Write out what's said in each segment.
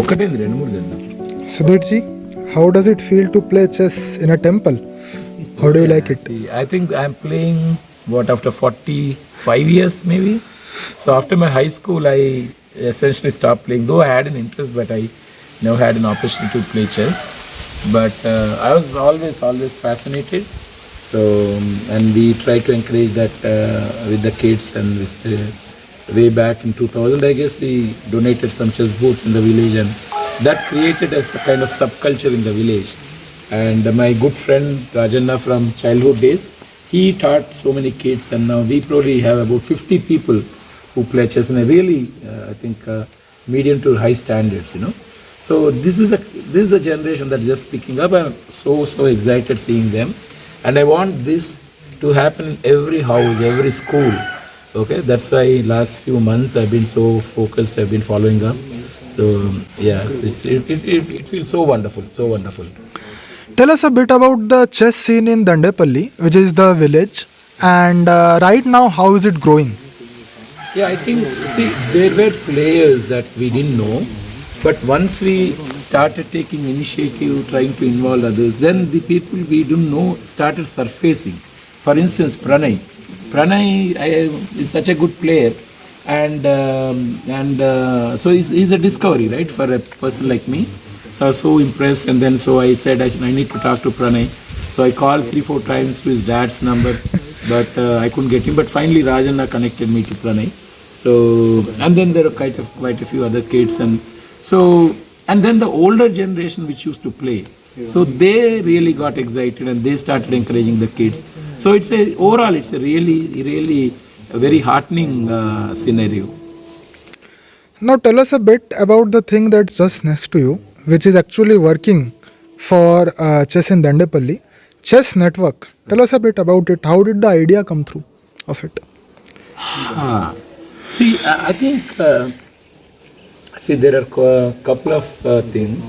ఒకటేంది రెండు మూడు తిందాం. Sudhirji, how does it feel to play chess in a temple? How do you like it? See, I think I'm playing after 45 years maybe. So after my high school, I essentially stopped playing. Though I had an interest, but I never had an opportunity to play chess. But I was always fascinated. So and we try to encourage that with the kids, and way back in 2000, I guess we donated some chess boards in the village, and that created as a kind of subculture in the village. And my good friend Rajanna from childhood days, he taught so many kids, and now we probably have about 50 people who play chess in a really, I think, medium to high standards, you know. So this is the generation that's just picking up. I'm so excited seeing them, and I want this to happen in every house, every school. Okay, that's why last few months I've been so focused. I've been following up. So yeah, it feels so wonderful, so wonderful. Tell us a bit about the chess scene in Dandepalli, which is the village, and right now, how is it growing? Yeah, I think, see, there were players that we didn't know, but once we started taking initiative, trying to involve others, then the people we didn't know started surfacing. For instance, Pranay is such a good player, and so he's a discovery, right, for a person like me. So I was so impressed, and then so I said I need to talk to Pranay. So I called 3-4 times to his dad's number, but I couldn't get him. But finally Rajanna connected me to Pranay. So, and then there are quite a few other kids, and then the older generation which used to play, so they really got excited and they started encouraging the kids. So overall it's a really a very heartening scenario. Now, tell us a bit about the thing that's just next to you, which is actually working for chess in Dandepalli, Chess Network. Tell us a bit about it. How did the idea come through of it? See, I think there are a couple of things.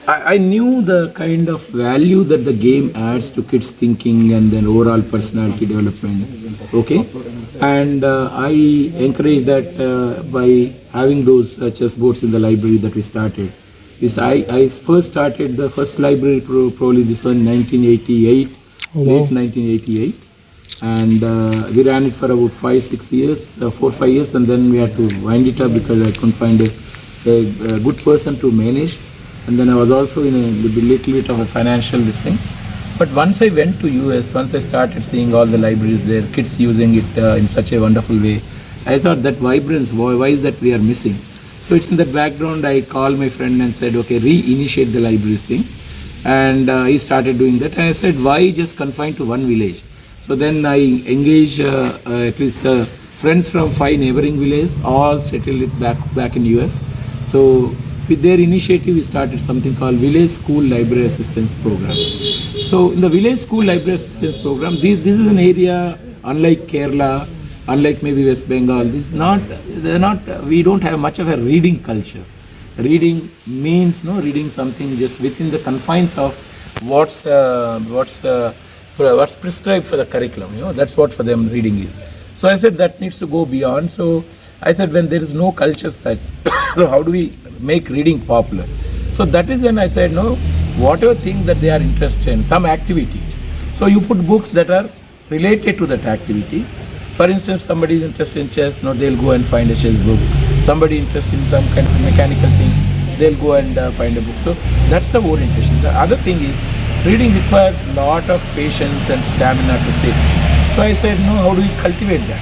I knew the kind of value that the game adds to kids' thinking and then overall personality development. Okay, and I encourage that by having those chess boards in the library that we started. I first started the first library probably this one 1988, late 1988, and we ran it for about 4-5 years, and then we had to wind it up because I couldn't find a good person to manage. And then I was also in a little bit of a financial thing. But once I went to US, once I started seeing all the libraries there, kids using it in such a wonderful way, I thought that vibrance, why is that we are missing? So it's in the background. I called my friend and said, okay, reinitiate the libraries thing. And he started doing that. And I said, why just confined to one village? So then I engaged at least friends from 5 neighboring villages, all settled it back in US. So with their initiative, we started something called Village School Library Assistance Program. So in the Village School Library Assistance Program, this is an area unlike Kerala, unlike maybe West Bengal. We don't have much of a reading culture. Reading means reading something just within the confines of what's prescribed for the curriculum. That's what for them reading is. So I said that needs to go beyond. So I said when there is no culture such, so how do we make reading popular? So that is when I said whatever thing that they are interested in, some activity. So you put books that are related to that activity. For instance, somebody is interested in chess, they'll go and find a chess book. Somebody interested in some kind of mechanical thing, they'll go and find a book. So that's the orientation. The other thing is reading requires a lot of patience and stamina to sit. So I said, how do we cultivate that?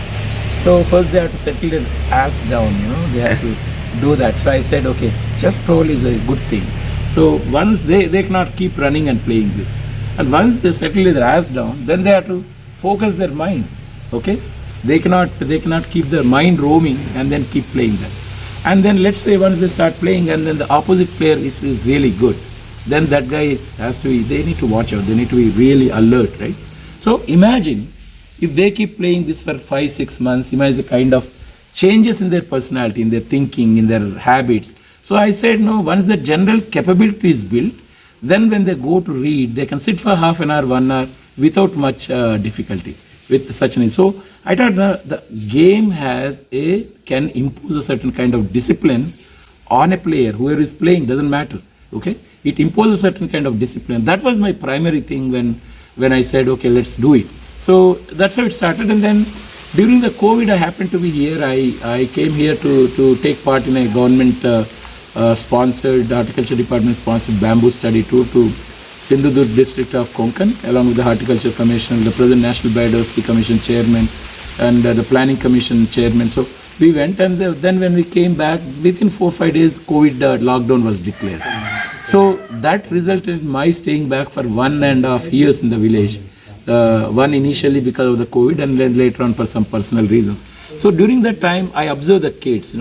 So first they have to settle their ass down, they have to do that. So I said, okay, chess probably is a good thing. So once they cannot keep running and playing this. And once they settle their ass down, then they have to focus their mind. Okay? They cannot keep their mind roaming and then keep playing that. And then let's say once they start playing and then the opposite player is really good, then that guy they need to watch out. They need to be really alert, right? So imagine if they keep playing this for 5-6 months, imagine the kind of changes in their personality, in their thinking, in their habits. So I said, once the general capability is built, then when they go to read, they can sit for half an hour, 1 hour without much difficulty with such an. So I thought the game can impose a certain kind of discipline on a player, whoever is playing, doesn't matter. Okay, it imposes a certain kind of discipline. That was my primary thing when I said, okay, let's do it. So that's how it started. And then during the COVID, I happened to be here. I came here to take part in a government sponsored, horticulture department sponsored bamboo study tour to Sindhudurg district of Konkan, along with the horticulture commissioner, the present National Biodiversity Commission chairman, and the planning commission chairman. So we went, and then when we came back, within 4 or 5 days, COVID lockdown was declared. So that resulted in my staying back for 1.5 years in the village. One initially because of the COVID, and then later on for some personal reasons. So during that time, I observed the kids,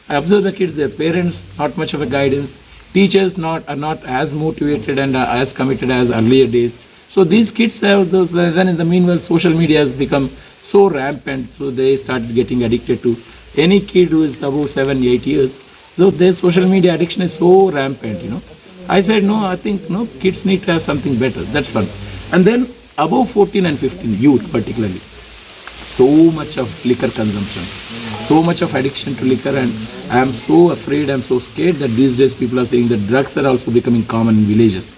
I observed the kids, their parents, not much of a guidance, teachers are not as motivated and as committed as earlier days. So these kids have those, then in the meanwhile, social media has become so rampant, so they started getting addicted to any kid who is above 7, 8 years. So their social media addiction is so rampant, I said, no, I think, no, kids need to have something better. That's one. And then above 14 and 15, youth particularly, so much of liquor consumption, so much of addiction to liquor, and I am so afraid, I'm so scared that these days people are saying that drugs are also becoming common in villages.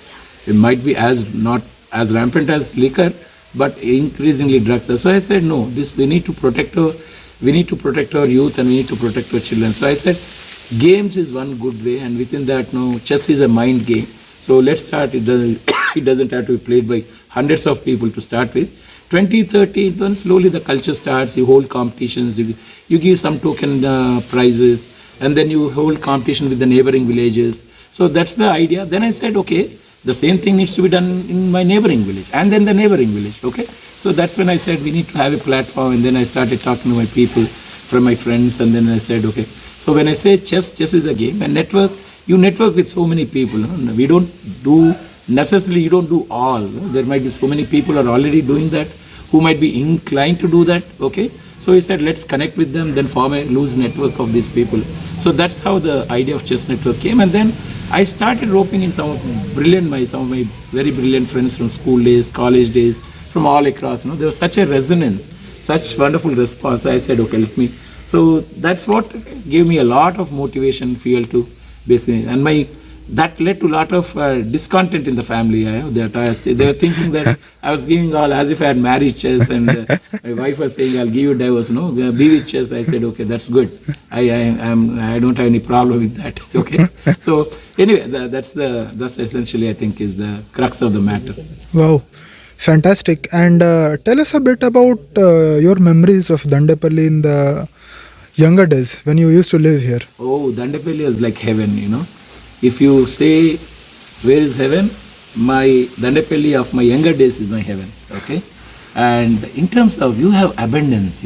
It might be not as rampant as liquor, but increasingly drugs are. So I said, no, we need to protect our youth, and we need to protect our children. So I said, games is one good way, and within that, no, chess is a mind game. So let's start. It doesn't have to be played by hundreds of people to start with. 20, 30, then slowly the culture starts. You hold competitions, you give some token prizes, and then you hold competition with the neighboring villages. So that's the idea. Then I said, okay, the same thing needs to be done in my neighboring village, and then the neighboring village. Okay, so that's when I said we need to have a platform, and then I started talking to my people, from my friends, and then I said, okay. So when I say chess is a game, and network, you network with so many people. We don't do necessarily, you don't do all. There might be so many people are already doing that, who might be inclined to do that. Okay, so he said, let's connect with them, then form a loose network of these people. So that's how the idea of chess network came. And then I started roping in some of my very brilliant friends from school days, college days, from all across. There was such a resonance, such wonderful response. I said, okay, so that's what gave me a lot of motivation, fuel to basically, and that led to a lot of discontent in the family. They were thinking that I was giving all as if I had married chess, and my wife was saying, I'll give you divorce, be with chess. I said, okay, that's good. I don't have any problem with that. It's okay. So anyway, that's essentially, I think, is the crux of the matter. Wow, fantastic. And tell us a bit about your memories of Dandepalli in the younger days when you used to live here. Oh, Dandepalli is like heaven, If you say, where is heaven? My Dandepalli of my younger days is my heaven, okay? And in terms of, you have abundance,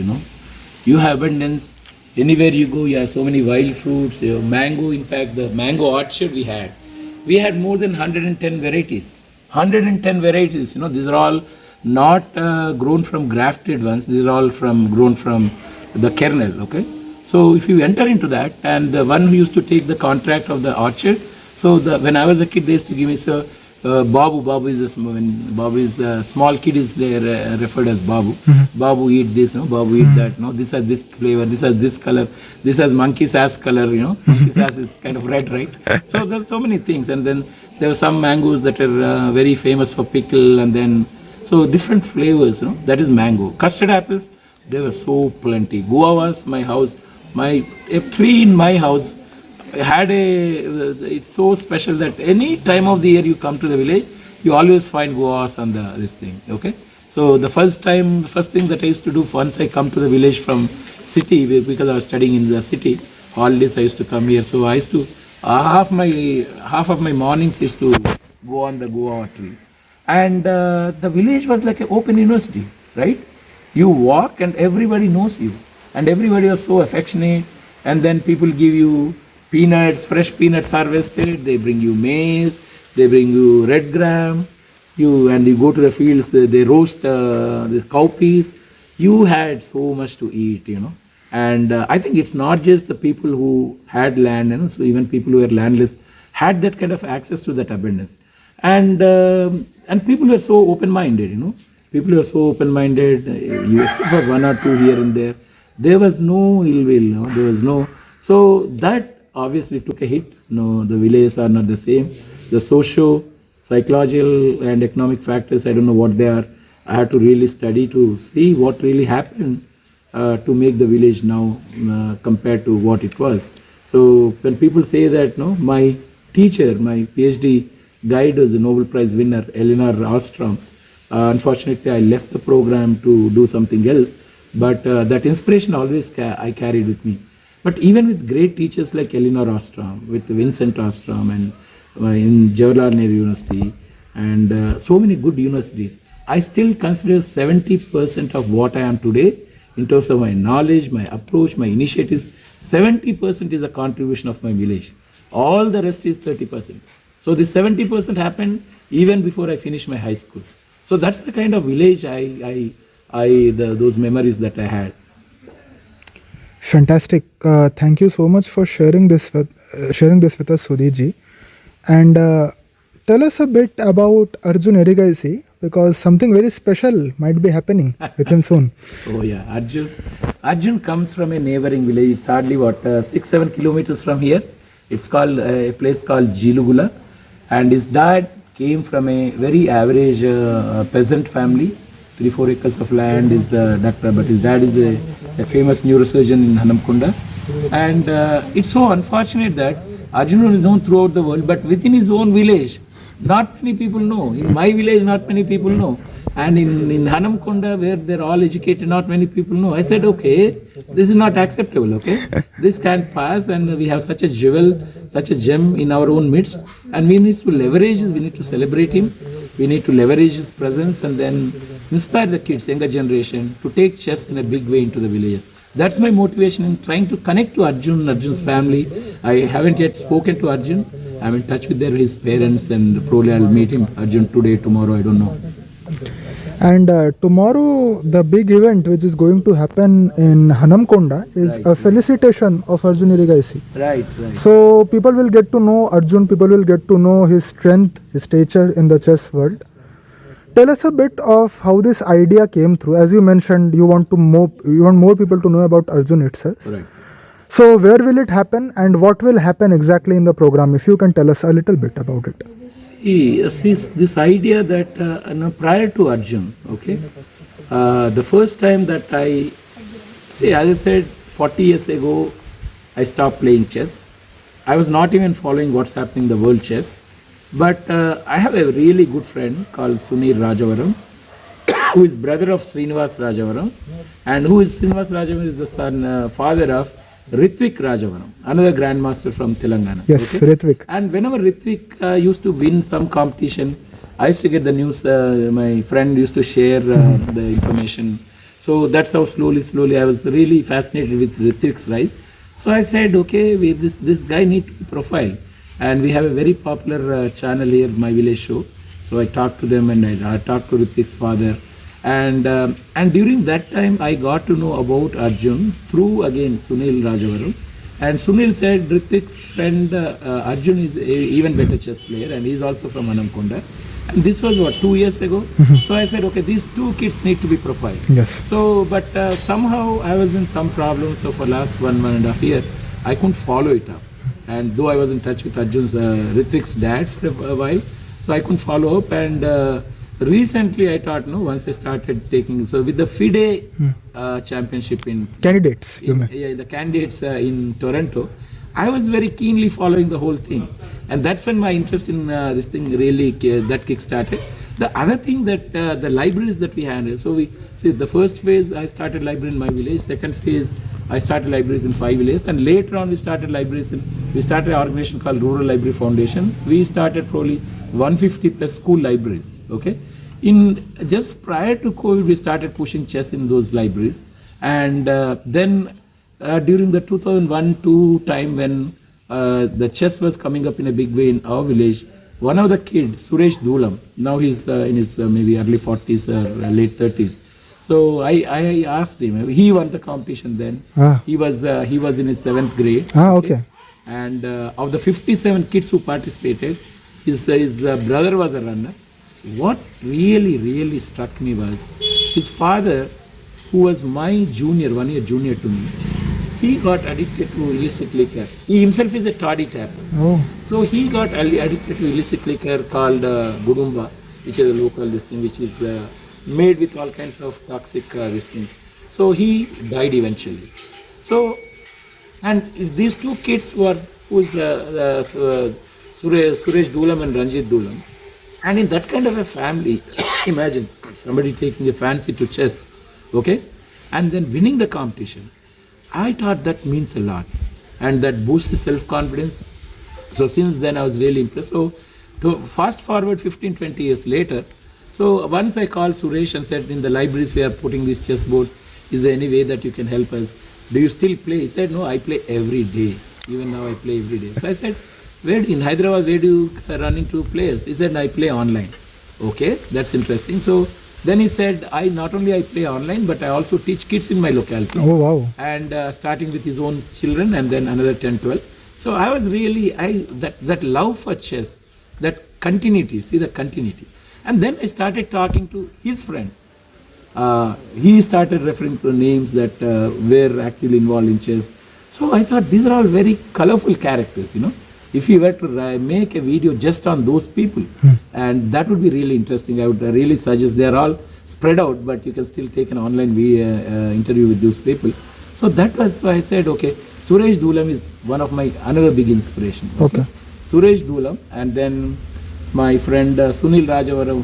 You have abundance. Anywhere you go, you have so many wild fruits, mango. In fact, the mango orchard we had more than 110 varieties. 110 varieties, These are all not grown from grafted ones. These are all grown from the kernel, okay? So if you enter into that, and the one who used to take the contract of the orchard, so when I was a kid, they used to give me, Babu is a small kid is referred as Babu. Mm-hmm. Babu eat this, Babu eat that, this has this flavor, this has this color, this has monkey sass color, monkey sass is kind of red, right? So there's so many things, and then there are some mangoes that are very famous for pickle, and then, so different flavors, that is mango. Custard apples, they were so plenty. Guavas, a tree in my house it's so special that any time of the year you come to the village, you always find guavas on this thing, okay? So the first thing that I used to do once I come to the village from city, because I was studying in the city, holidays I used to come here, so I used to, half of my mornings used to go on the guava tree. And the village was like an open university, right? You walk and everybody knows you, and everybody was so affectionate, and then people give you peanuts, fresh peanuts harvested, they bring you maize, they bring you red gram, and you go to the fields, they roast the cowpeas. You had so much to eat, and I think it's not just the people who had land, so even people who were landless had that kind of access to that abundance, and people were so open-minded, People were so open-minded, except for one or two here and there. There was no ill will, there was no. So that obviously took a hit. No, the villages are not the same. The socio, psychological, and economic factors, I don't know what they are. I had to really study to see what really happened to make the village now compared to what it was. So when people say that, no, my teacher, my PhD guide was a Nobel Prize winner, Elinor Ostrom. Unfortunately, I left the program to do something else, but that inspiration always I carried with me. But even with great teachers like Elinor Ostrom, with Vincent Ostrom, and in Jawaharlal Nehru University, and so many good universities, I still consider 70% of what I am today in terms of my knowledge, my approach, my initiatives. 70% is a contribution of my village. All the rest is 30%. So the 70% happened even before I finished my high school. So that's the kind of village those memories that I had. Fantastic. Thank you so much for sharing this with us, Sudhir. And tell us a bit about Arjun Erigaisi, because something very special might be happening with him soon. Oh yeah, Arjun comes from a neighboring village. It's hardly 6-7 kilometers from here. It's called a place called Jilugula, and his dad came from a very average peasant family. 3-4 acres of land is doctor, but his dad is a famous neurosurgeon in Hanamkunda. And it's so unfortunate that Arjun is known throughout the world, but within his own village, not many people know. In my village, not many people know. And in Hanamkonda, where they're all educated, not many people know. I said, okay, this is not acceptable, okay? This can't pass, and we have such a jewel, such a gem in our own midst, and we need to leverage it, we need to celebrate him, we need to leverage his presence, and then inspire the kids, younger generation, to take chess in a big way into the villages. That's my motivation in trying to connect to Arjun's family. I haven't yet spoken to Arjun. I'm in touch with his parents, and probably I'll meet him, Arjun, today, tomorrow, I don't know. And tomorrow, the big event which is going to happen in Hanamkonda is a felicitation of Arjun Erigaisi. Right. So people will get to know Arjun, people will get to know his strength, his stature in the chess world. Tell us a bit of how this idea came through. As you mentioned, you want more people to know about Arjun itself. Right. So where will it happen, and what will happen exactly in the program? If you can tell us a little bit about it. See, this idea that prior to Arjun, okay, the first time that as I said, 40 years ago, I stopped playing chess. I was not even following what's happening in the world chess. But I have a really good friend called Sunir Rajavaram, who is brother of Srinivas Rajavaram, and Srinivas Rajavaram is the father of Ritvik Rajavaram, another grandmaster from Telangana. Yes, okay? Ritvik. And whenever Ritvik used to win some competition, I used to get the news. My friend used to share the information. So that's how slowly I was really fascinated with Ritvik's rise. So I said, okay, this guy needs to be profiled. And we have a very popular channel here, My Village Show. So I talked to them, and I talked to Ritvik's father. And during that time, I got to know about Arjun through, again, Sunil Rajavaram. And Sunil said, Ritvik's friend Arjun is an even better chess player, and he's also from Hanamkonda. And this was 2 years ago? Mm-hmm. So I said, okay, these two kids need to be profiled. Yes. So, but somehow I was in some problems. So for last 1.5 years, I couldn't follow it up. And though I was in touch with Arjun's, Ritvik's dad for a while, so I couldn't follow up. And recently I thought, once I started taking, so with the FIDE championship in candidates, the candidates in Toronto, I was very keenly following the whole thing. And that's when my interest in this thing really, that kick-started. The other thing that the libraries that we handle, so the first phase I started library in my village, second phase I started libraries in 5 villages, and later on we started an organization called Rural Library Foundation. We started probably 150 plus school libraries, okay? Just prior to COVID, we started pushing chess in those libraries. And then during the 2001-2 time when the chess was coming up in a big way in our village, one of the kids, Suresh Dhulam, now he's in his maybe early 40s or late 30s. So I asked him. He won the competition then. He was in his 7th grade. Okay. And of the 57 kids who participated, his brother was a runner. What really struck me was his father, who was my junior, 1 year junior to me. he got addicted to illicit liquor. He himself is a toddy tapper. Oh. So he got addicted to illicit liquor called Gudumba, which is a local this thing, which is made with all kinds of toxic this things. So he died eventually. So, and these two kids who's Suresh Dulam and Ranjit Dulam. And in that kind of a family, imagine somebody taking a fancy to chess, okay, and then winning the competition. I thought that means a lot, and that boosts self-confidence. So since then I was really impressed. So to fast forward 15-20 years later, so once I called Suresh and said, in the libraries we are putting these chess boards, is there any way that you can help us? Do you still play? He said, no, I play every day. Even now I play every day. So I said, in Hyderabad, where do you run into players? He said, I play online. Okay, that's interesting. So then he said, not only I play online, but I also teach kids in my locality. Oh, wow. And starting with his own children and then another 10, 12. So I was really, that love for chess, that continuity, see the continuity. And then I started talking to his friends. He started referring to names that were actively involved in chess. So I thought these are all very colorful characters, If you were to make a video just on those people, and that would be really interesting. I would really suggest they are all spread out, but you can still take an online interview with those people. So that was why I said, okay, Suresh Dulam is one of my another big inspiration. Okay. Suresh Dulam, and then my friend Sunil Rajavara,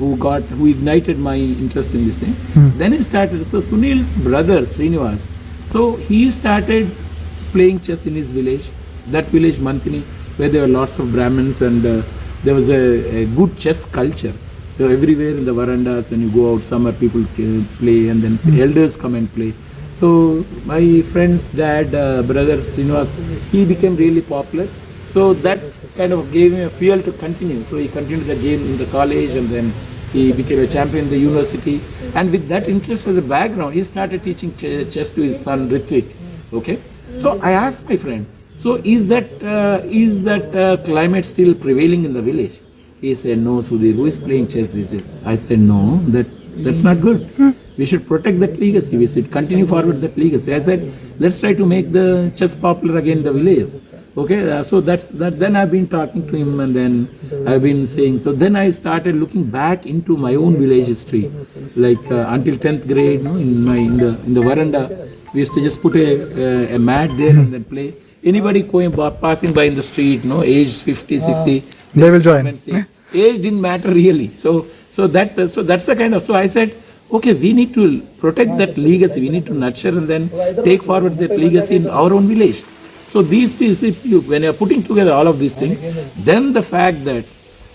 who ignited my interest in this thing. Then he started. So Sunil's brother Srinivas, so he started playing chess in his village. That village, Mantini, where there were lots of Brahmins, and there was a good chess culture. So everywhere in the verandas, when you go out, summer people play, and then elders come and play. So my friend's dad, brother Srinivas, he became really popular. So that kind of gave him a fuel to continue. So he continued the game in the college, and then he became a champion in the university. And with that interest as a background, he started teaching chess to his son Ritvik. Okay. So I asked my friend, so is that climate still prevailing in the village? He said, no, Sudhir, who is playing chess these days? I said, no, that's not good. We should protect that legacy. We should continue forward that legacy. I said, let's try to make the chess popular again in the village. Okay, so that. Then I've been talking to him, and then I've been saying. So then I started looking back into my own village history, like until 10th grade. In the veranda, we used to just put a mat there and then play. Anybody passing by in the street, aged 50, 60, they will join. Age didn't matter really. So that's the kind of. So I said, okay, we need to protect that legacy. We need to nurture and then take forward that legacy in our own village. So these things, when you're putting together all of these things, then the fact that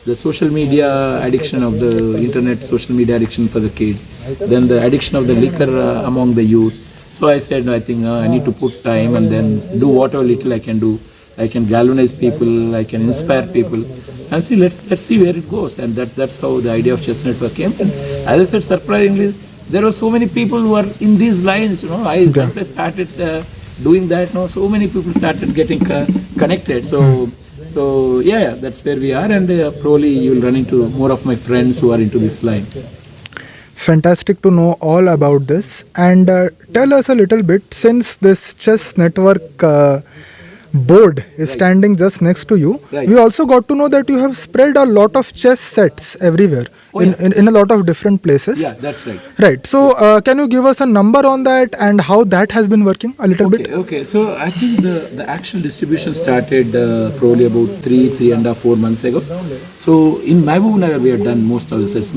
the social media addiction of the internet, social media addiction for the kids, then the addiction of the liquor among the youth. So I said, I think I need to put time and then do whatever little I can do. I can galvanize people, I can inspire people, and see, let's see where it goes. And that's how the idea of Chess Network came. And as I said, surprisingly, there were so many people who are in these lines. Once I started doing that, so many people started getting connected. So yeah, that's where we are, and probably you will run into more of my friends who are into this line. Fantastic to know all about this. And tell us a little bit, since this Chess Network board is standing just next to you, we also got to know that you have spread a lot of chess sets everywhere in a lot of different places. Yeah, that's right. Right. So can you give us a number on that and how that has been working a little bit? Okay. So I think the actual distribution started probably about 3.5, 4 months ago. So in Mehboob Nagar we have done most of the sets.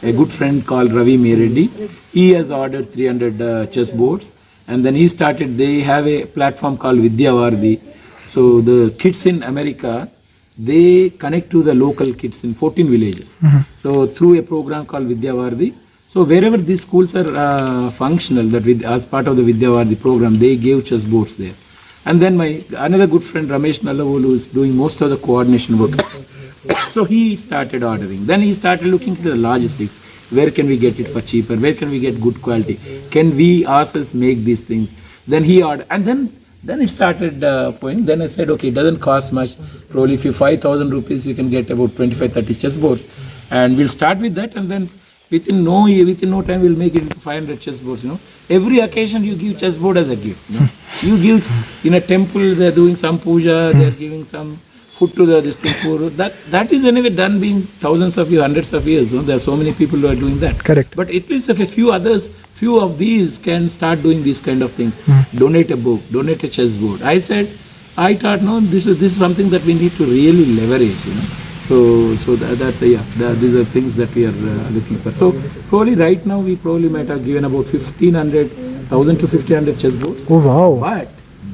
A good friend called Ravi Mereddy, he has ordered 300 chess boards, and then they have a platform called Vidyavardi. So the kids in America, they connect to the local kids in 14 villages. So through a program called Vidyavardi. So wherever these schools are functional, as part of the Vidyavardi program, they gave chess boards there. And then another good friend Ramesh Nallavolu, who is doing most of the coordination work. So he started ordering. Then he started looking into the logistics. Where can we get it for cheaper? Where can we get good quality? Can we ourselves make these things? Then he ordered, and then it started point. Then I said, okay, it doesn't cost much. Probably if you 5,000 rupees, you can get about 25-30 chess boards, and we'll start with that, and then within no time we'll make it into 500 chess boards. Every occasion you give chess board as a gift. You give in a temple, they're doing some puja, they're giving some food to this thing for that is anyway done being thousands of years, hundreds of years. No? There are so many people who are doing that. Correct. But at least if a few others, few of these can start doing these kind of things. Donate a book, donate a chessboard. I thought no, this is something that we need to really leverage. So these are things that we are looking for. So probably right now we probably might have given about 1,500 to 1,500 chessboards. Oh wow.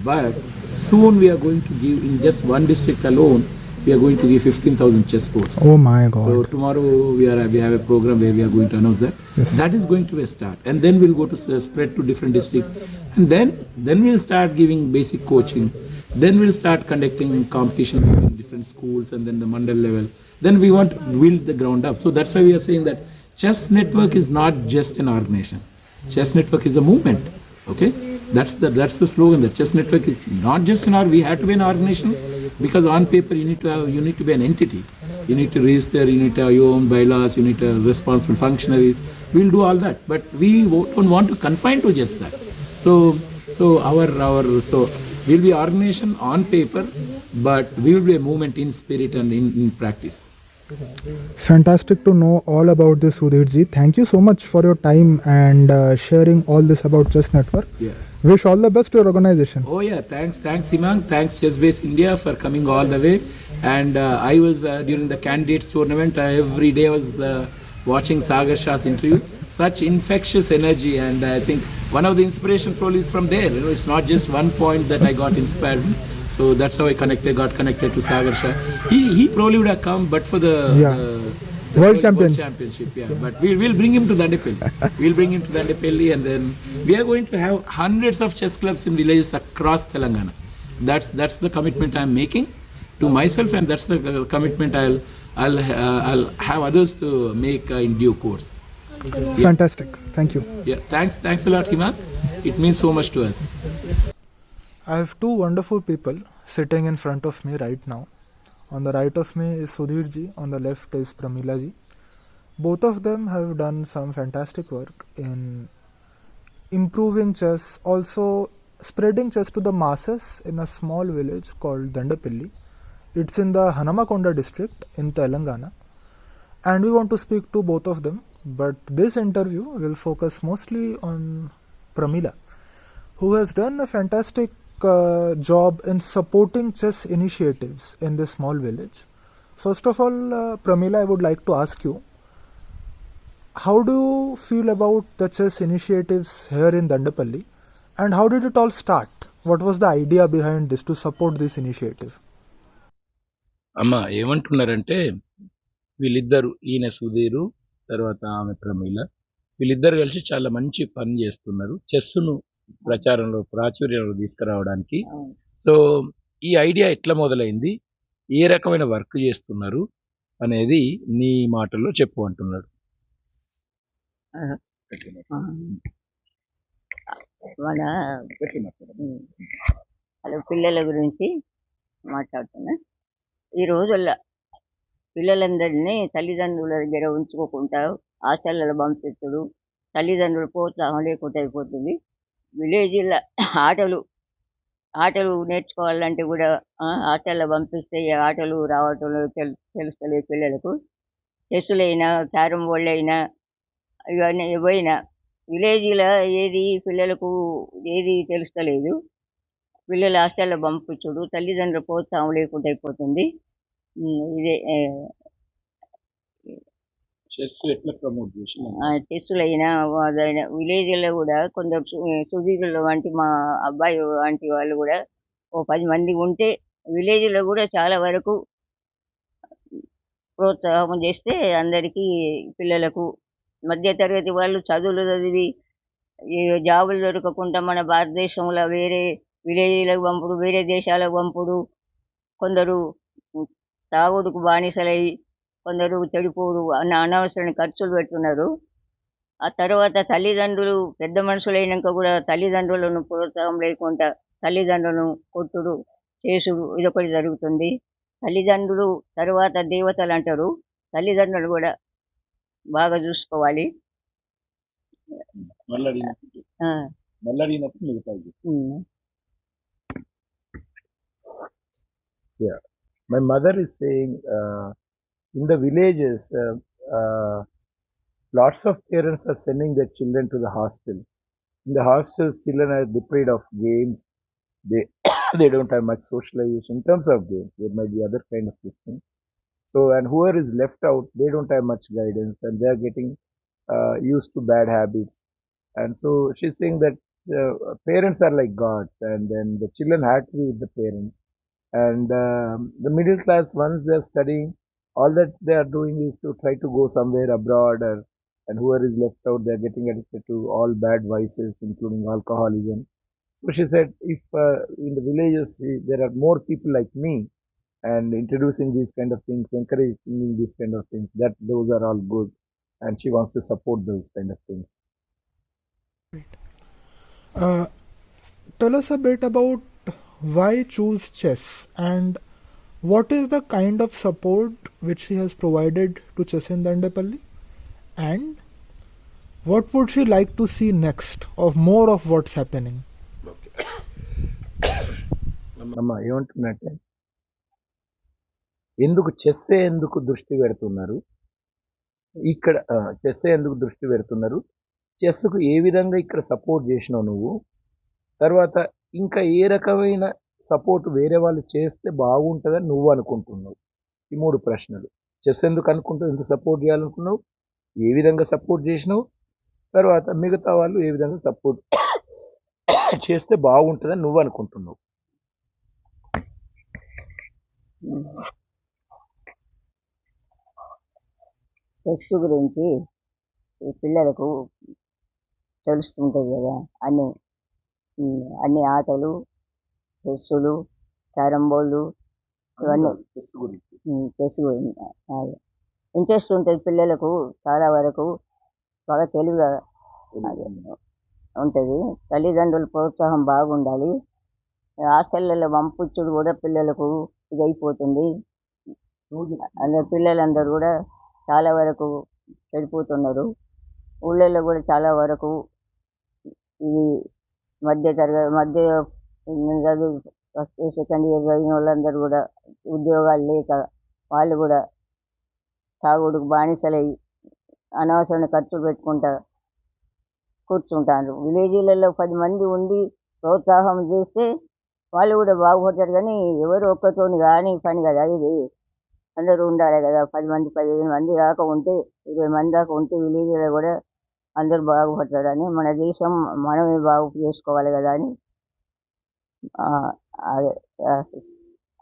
But soon we are going to give in just one district alone. We are going to give 15,000 chessboards. Oh my God. So tomorrow we have a program where we are going to announce that. Yes. That is going to be a start, and then we'll go to spread to different districts, and then we'll start giving basic coaching. Then we'll start conducting competition in different schools, and then the mandal level. Then we want to build the ground up. So that's why we are saying that Chess Network is not just an organization. Chess Network is a movement. Okay, that's the slogan. The Chess Network is not just we have to be an organization, because on paper you need to be an entity. You need to register, you need to have your own bylaws, you need to have responsible functionaries. We'll do all that, but we don't want to confine to just that. So we'll be organization on paper, but we will be a movement in spirit and in practice. Fantastic to know all about this, Sudhirji. Thank you so much for your time and sharing all this about Chess Network. Yeah. Wish all the best to your organization. Oh yeah, thanks Himank, thanks ChessBase India for coming all the way. And I was during the candidates tournament, every day I was watching Sagar Shah's interview. Such infectious energy, and I think one of the inspiration probably is from there. It's not just one point that I got inspired. So that's how I got connected to Sagar Shah. He probably would have come, but for the World Championship. Yeah, but we'll bring him to Dandepalli. And then we are going to have hundreds of chess clubs in villages across Telangana. That's the commitment I'm making to myself, and that's the commitment I'll have others to make in due course. Fantastic. Thank you. Yeah, thanks a lot, Himank. It means so much to us. I have two wonderful people sitting in front of me right now. On the right of me is Sudhirji, on the left is Pramilaji. Both of them have done some fantastic work in improving chess, also spreading chess to the masses in a small village called Dandapalli. It's in the Hanamakonda district in Telangana. And we want to speak to both of them, but this interview will focus mostly on Pramila, who has done a fantastic job in supporting chess initiatives in this small village. First of all, Pramila, I would like to ask you, how do you feel about the chess initiatives here in Dandapalli, and how did it all start? What was the idea behind this to support this initiative? అమ్మా ఏమంటున్నారంటే వీళ్ళిద్దరు ఈయన సుధీరు తర్వాత ఆమె ప్రమీల వీళ్ళిద్దరు కలిసి చాలా మంచి పని చేస్తున్నారు చెస్సును ప్రాచుర్యంలో తీసుకురావడానికి. సో ఈ ఐడియా ఎట్లా మొదలైంది, ఏ రకమైన వర్క్ చేస్తున్నారు అనేది నీ మాటల్లో చెప్పు అంటున్నాడు. మన పిల్లల గురించి మాట్లాడుతున్నా. ఈ రోజుల్లో పిల్లలందరినీ తల్లిదండ్రుల దగ్గర ఉంచుకోకుండా హాస్టళ్ళలో పంపించడు, తల్లిదండ్రుల ప్రోత్సాహం లేకుండా అయిపోతుంది. విలేజ్లో ఆటలు నేర్చుకోవాలంటే కూడా హాస్టల్లో పంపిస్తే ఈ ఆటలు రావటం తెలుస్తలేదు పిల్లలకు. చెస్సులైనా క్యారమ్ బోర్డులు అయినా ఇవన్నీ ఏవైనా విలేజ్లో ఏది పిల్లలకు ఏది తెలుస్తలేదు. పిల్లలు హాస్టల్లో పంపించుడు, తల్లిదండ్రుల ప్రోత్సాహం లేకుండా అయిపోతుంది. ఇదే చెస్సులైనా అదైనా విలేజ్లో కూడా కొందరు సుధీరుల వంటి మా అబ్బాయి వంటి వాళ్ళు కూడా ఓ 10 మంది ఉంటే విలేజ్లో కూడా చాలా వరకు ప్రోత్సాహం చేస్తే అందరికీ పిల్లలకు మధ్యతరగతి వాళ్ళు చదువులు చదివి జాబులు దొరకకుండా మన భారతదేశంలో వేరే విలేజ్లకు పంపుడు, వేరే దేశాలకు పంపుడు, కొందరు తాగుడుకు బానిసలై కొందరు చెడిపోడు అనవసరమైన ఖర్చులు పెడుతున్నారు. ఆ తర్వాత తల్లిదండ్రులు పెద్ద మనుషులైనాక కూడా తల్లిదండ్రులను ప్రోత్సాహం లేకుండా తల్లిదండ్రులను కొట్టుడు చేసుడు ఇదొకటి జరుగుతుంది. తల్లిదండ్రులు తర్వాత దేవతలు అంటారు, తల్లిదండ్రులు కూడా బాగా చూసుకోవాలి. Yeah. My mother is saying in the villages, lots of parents are sending their children to the hostel. In the hostels, children are deprived of games. They they don't have much socialization in terms of games. There might be other kind of things. So, and whoever is left out, they don't have much guidance, and they are getting used to bad habits. And so she's saying that parents are like gods, and then the children have to be with the parents. And the middle class, once they're studying, all that they are doing is to try to go somewhere abroad, or and whoever is left out, they're getting addicted to all bad vices, including alcoholism. So she said, if in the villages there are more people like me, and introducing these kind of things, encouraging these kind of things, that those are all good, and she wants to support those kind of things. Uh, Tell us a bit about why choose chess and what is the kind of support which she has provided to Chess in Dandapalli, and what would she like to see next of more of what's happening? అమ్మ ఏమంటున్నట్టే, ఎందుకు చెస్సే ఎందుకు దృష్టి పెడుతున్నారు ఇక్కడ, చెస్సే ఎందుకు దృష్టి పెడుతున్నారు, చెస్కు ఏ విధంగా ఇక్కడ సపోర్ట్ చేసినావు నువ్వు, తర్వాత ఇంకా ఏ రకమైన సపోర్ట్ వేరే వాళ్ళు చేస్తే బాగుంటుందని నువ్వు అనుకుంటున్నావు. ఈ 3 ప్రశ్నలు. చెస్ ఎందుకు అనుకుంటావు, ఎందుకు సపోర్ట్ చేయాలనుకున్నావు, ఏ విధంగా సపోర్ట్ చేసినావు, తర్వాత మిగతా వాళ్ళు ఏ విధంగా సపోర్ట్ చేస్తే బాగుంటుందని నువ్వు అనుకుంటున్నావు. చెస్ గురించి ఈ పిల్లలకు తెలుస్తుంటుంది కదా, అన్ని ఆటలు, చెస్సులు, క్యారమ్ బోర్డు, ఇవన్నీ చెస్ గురించి చెస్ గురించి ఇంట్రెస్ట్ ఉంటుంది పిల్లలకు. చాలా వరకు బాగా తెలివిగా ఉంటుంది. తల్లిదండ్రుల ప్రోత్సాహం బాగుండాలి. హాస్టళ్ళలో పంపించుడు కూడా పిల్లలకు ఇది అయిపోతుంది. అందరు పిల్లలందరూ కూడా చాలా వరకు చెడిపోతున్నారు. ఊళ్ళల్లో కూడా చాలా వరకు ఇది మధ్య చదువు ఫస్ట్ సెకండ్ ఇయర్ చదివిన వాళ్ళందరూ కూడా ఉద్యోగాలు లేక వాళ్ళు కూడా తాగుడుకు బానిసలై అనవసరమైన ఖర్చులు పెట్టుకుంటా కూర్చుంటారు. విలేజీలలో 10 మంది ఉండి ప్రోత్సాహం చేస్తే వాళ్ళు కూడా బాగుపడతారు. కానీ ఎవరు ఒక్కతోని కానీ పని కదా ఇది. అందరూ ఉండాలి కదా, 10 మంది 15 మంది దాకా ఉంటే, 20 మంది దాకా ఉంటే విలేజ్లో కూడా అందరూ బాగుపడతారని, మన దేశం మనమే బాగు చేసుకోవాలి కదా అని అదే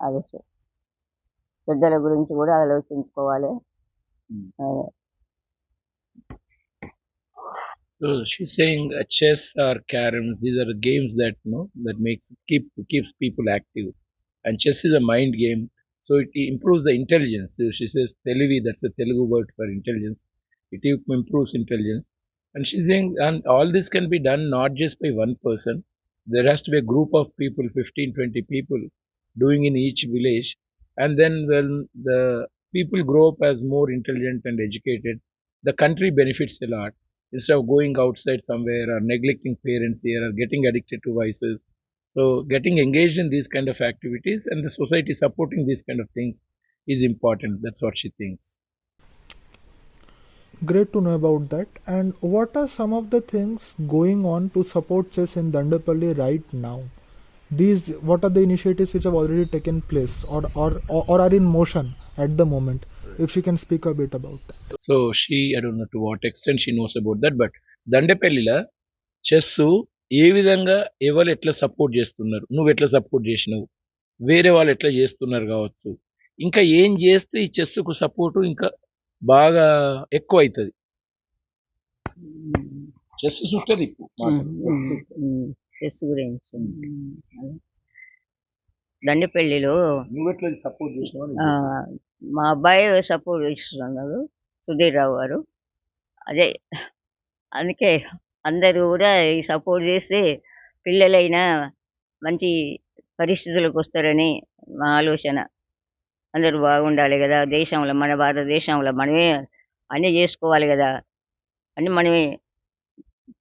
అదే పెద్దల గురించి కూడా ఆలోచించుకోవాలి. So she's saying chess or caroms, these are games that that keeps people active, and chess is a mind game, so it improves the intelligence. So she says Teluvi, that's a Telugu word for intelligence. It improves intelligence, and she's saying, and all this can be done not just by one person. There has to be a group of people, 15, 20 people, doing in each village, and then when the people grow up as more intelligent and educated, the country benefits a lot. Instead of going outside somewhere or neglecting parents here or getting addicted to vices. So getting engaged in these kind of activities and the society supporting these kind of things is important. That's what she thinks. Great to know about that. And what are some of the things going on to support chess in Dandapalli right now? What are the initiatives which have already taken place or are in motion at the moment? If she can speak a bit about that. So she, I don't know to what extent she knows about that, but దండేపల్లిలో chess ఏ విధంగా ఎవరు ఎట్లా support చేస్తున్నారు, నువ్వు ఎట్లా support చేసినావు, వేరే వాళ్ళు ఎట్లా చేస్తున్నారు కావచ్చు, ఇంకా ఏం చేస్తే ఈ చెస్కు సపోర్టు ఇంకా బాగా ఎక్కువ అవుతుంది. చెస్ చుట్టది చెస్ గురించి దండపల్లిలో నువ్వు ఎట్లా సపోర్ట్ చేసినావు. మా అబ్బాయి సపోర్ట్ చేస్తున్నారు, సుధీర్ రావు గారు. అదే అందుకే అందరూ కూడా ఈ సపోర్ట్ చేస్తే పిల్లలైనా మంచి పరిస్థితులకు వస్తారని మా ఆలోచన. అందరూ బాగుండాలి కదా దేశంలో, మన భారతదేశంలో మనమే అన్నీ చేసుకోవాలి కదా, అన్నీ మనమే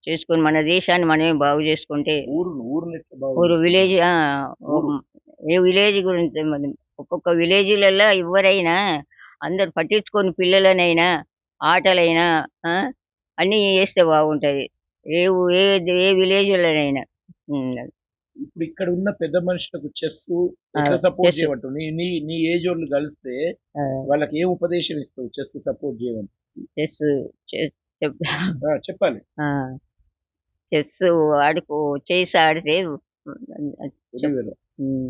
చేసుకొని మన దేశాన్ని మనమే బాగు చేసుకుంటే ఊరు విలేజ్ ఏ విలేజ్ గురించి ఒక్కొక్క విలేజ్‌లలో ఎవ్వరైనా అందరూ పట్టించుకొని పిల్లలనైనా, ఆటలైనా ఆ! అన్నీ ఏస్తే బాగుంటది. ఏ ఊ ఏ ఏ విలేజ్‌లోనైనా. హ్మ్. ఇప్పుడు ఇక్కడ ఉన్న పెద్ద మనుషులకు చెస్ ఆ! ఎట్లా సపోర్ట్ చెస్. చేయమంటావు? నీ నీ నీ ఏజ్ వోళ్ళు కలిస్తే ఆ! వాళ్ళకి ఏం ఉపదేశం ఇస్తావు చెస్ సపోర్ట్ చేయమని? చెస్ చెస్ చెప్ చెప్పాలి. ఆ! చెస్ ఆడుకో చెస్ ఆడితే వెరీ చెప్ వెల్. హ్మ్.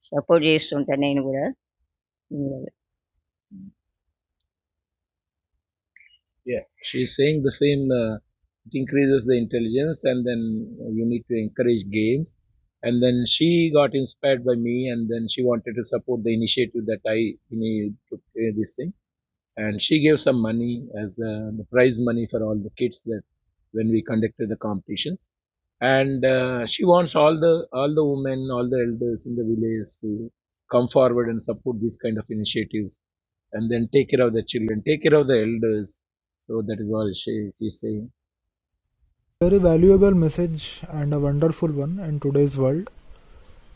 సపోర్ట్ చేస్తుంటా నేను గూడా. హ్మ్. Yeah, she's saying the same. It increases the intelligence, and then you need to encourage games. And then she got inspired by me, and then she wanted to support the initiative that I took this thing. And she gave some money as the prize money for all the kids that when we conducted the competitions. And she wants all the women, all the elders in the village to come forward and support these kind of initiatives, and then take care of the children, take care of the elders. So that is all she's saying. Very valuable message and a wonderful one in today's world.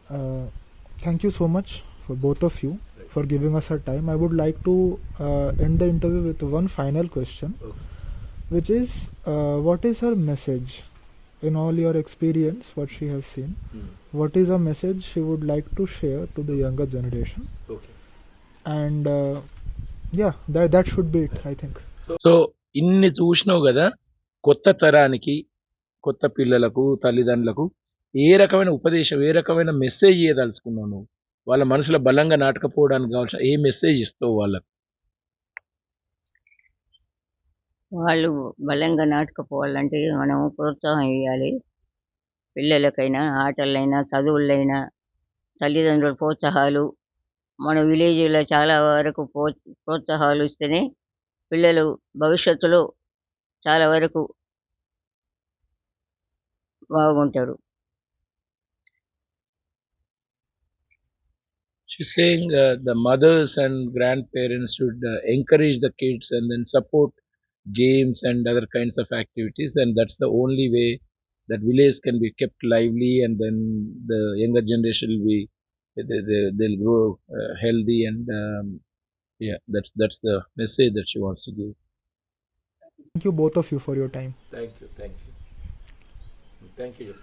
Uh, Thank you so much for both of you for giving us our time. I would like to end the interview with one final question, Okay. which is what is her message in all your experience, what she has seen? What is a message she would like to share to the younger generation? Okay. And yeah, that should be it, I think. So ఇన్ని చూసినావు కదా, కొత్త తరానికి, కొత్త పిల్లలకు, తల్లిదండ్రులకు ఏ రకమైన ఉపదేశం, ఏ రకమైన మెసేజ్ ఇవ్వదలుచుకున్నావు నువ్వు? వాళ్ళ మనసులో బలంగా నాటకపోవడానికి కావాల్సిన ఏ మెసేజ్ ఇస్తావు వాళ్ళకు? వాళ్ళు బలంగా నాటుకుపోవాలంటే మనం ప్రోత్సాహం ఇయ్యాలి. పిల్లలకైనా, ఆటలైనా, చదువులైనా తల్లిదండ్రుల ప్రోత్సాహాలు మన విలేజ్‌లో చాలా వరకు ప్రోత్సాహాలు ఇస్తేనే పిల్లలు భవిష్యత్తులో చాలా వరకు బాగుంటారు. She's saying the mothers and grandparents should encourage the kids and then support games and other kinds of activities, and that's the only way that village can be kept lively, and then the younger generation will be they'll grow healthy, and yeah, that's the message that she wants to give. Thank you both of you for your time. Thank you, thank you, thank you.